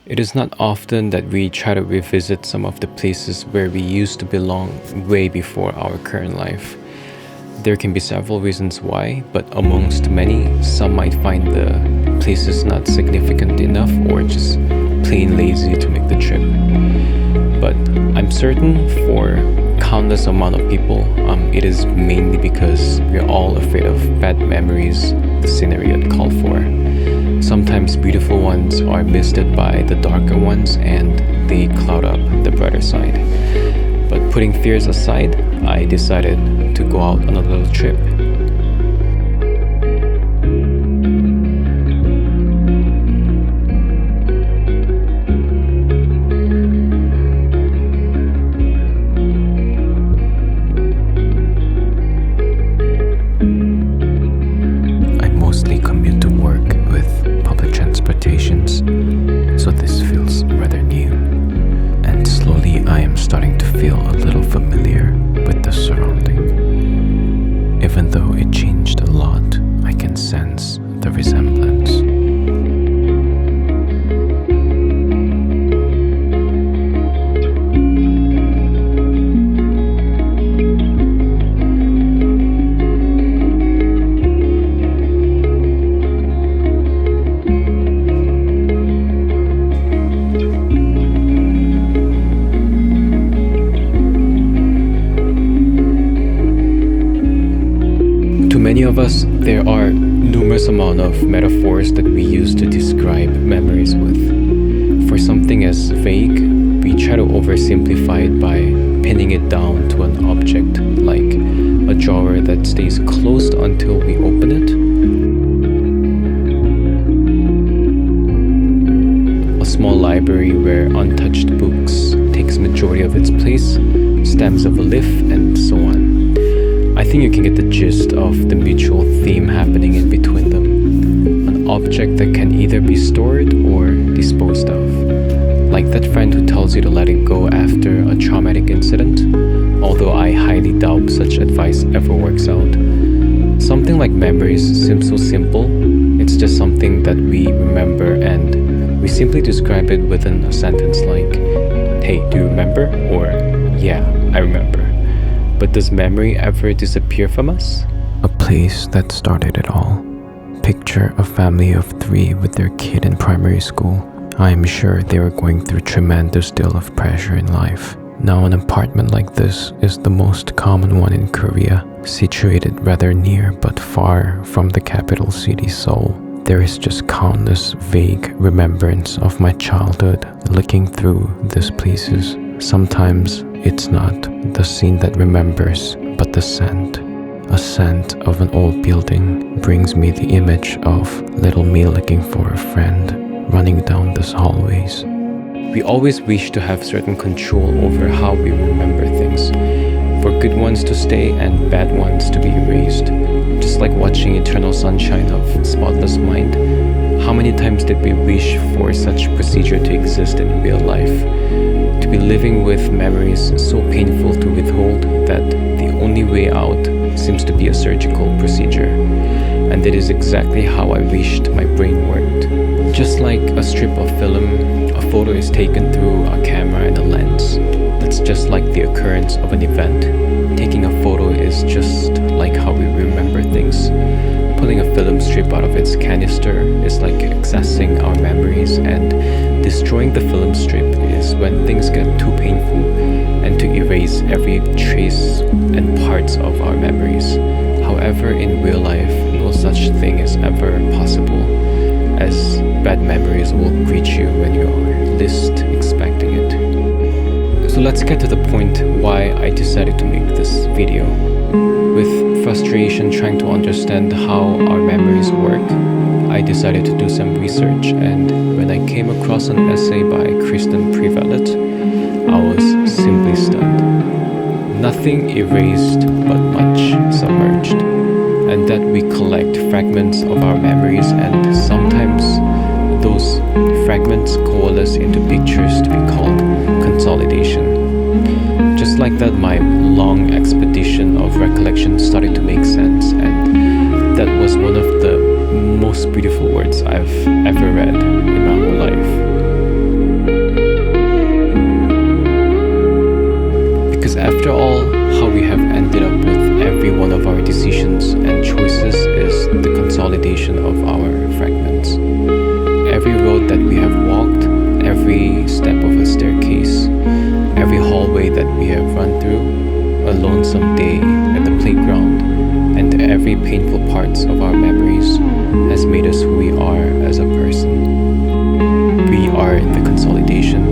It is not often that we try to revisit some of the places where we used to belong way before our current life. There can be several reasons why, but amongst many, some might find the places not significant enough or just plain lazy to make the trip. But I'm certain for countless amount of people, it is mainly because we're all afraid of bad memories the scenery would call for. Sometimes beautiful ones are misted by the darker ones and they cloud up the brighter side. But putting fears aside, I decided to go out on a little trip. I mostly commute to work with public transportations, so this feels rather new. And slowly I am starting to feel a little familiar with the surrounding. Even though it changed a lot, I can sense the resemblance. To many of us, there are numerous amount of metaphors that we use to describe memories with. For something as vague, we try to oversimplify it by pinning it down to an object, like a drawer that stays closed until we open it. A small library where untouched books takes majority of its place, stems of a leaf, and so on. I think you can get the gist of the mutual theme happening in between them. An object that can either be stored or disposed of. Like that friend who tells you to let it go after a traumatic incident, although I highly doubt such advice ever works out. Something like memories seems so simple, it's just something that we remember and we simply describe it within a sentence like, "Hey, do you remember?" or "Yeah, I remember." But does memory ever disappear from us? A place that started it all. Picture a family of 3 with their kid in primary school. I am sure they were going through tremendous deal of pressure in life. Now an apartment like this is the most common one in Korea, situated rather near but far from the capital city Seoul. There is just countless vague remembrance of my childhood looking through these places. Sometimes it's not the scene that remembers, but the scent. A scent of an old building brings me the image of little me looking for a friend running down these hallways. We always wish to have certain control over how we remember things, for good ones to stay and bad ones to be erased. Just like watching Eternal Sunshine of Spotless Mind, how many times did we wish for such procedure to exist in real life? To be living with memories so painful to withhold that the only way out seems to be a surgical procedure. And that is exactly how I wished my brain worked. Just like a strip of film, a photo is taken through a camera and a lens. That's just like the occurrence of an event. Taking a photo is just like how we remember things. Pulling a film strip out of its canister is like accessing our memories, and destroying the film strip is when things get too painful and to erase every trace and parts of our memories. However, in real life, no such thing is ever possible, as bad memories will greet you when you are least expecting it. So let's get to the point why I decided to make this video. With frustration trying to understand how our memories work, I decided to do some research, and when I came across an essay by Kristen Privalet, I was simply stunned. Nothing erased but much submerged, and that we collect fragments of our memories, and sometimes those fragments coalesce into pictures to be called consolidation. Just like that, my long expedition of recollection started to make sense, and that was one of the most beautiful words I've ever read in my whole life. step of a staircase, every hallway that we have run through, a lonesome day at the playground, and every painful parts of our memories has made us who we are as a person. We are the consolidation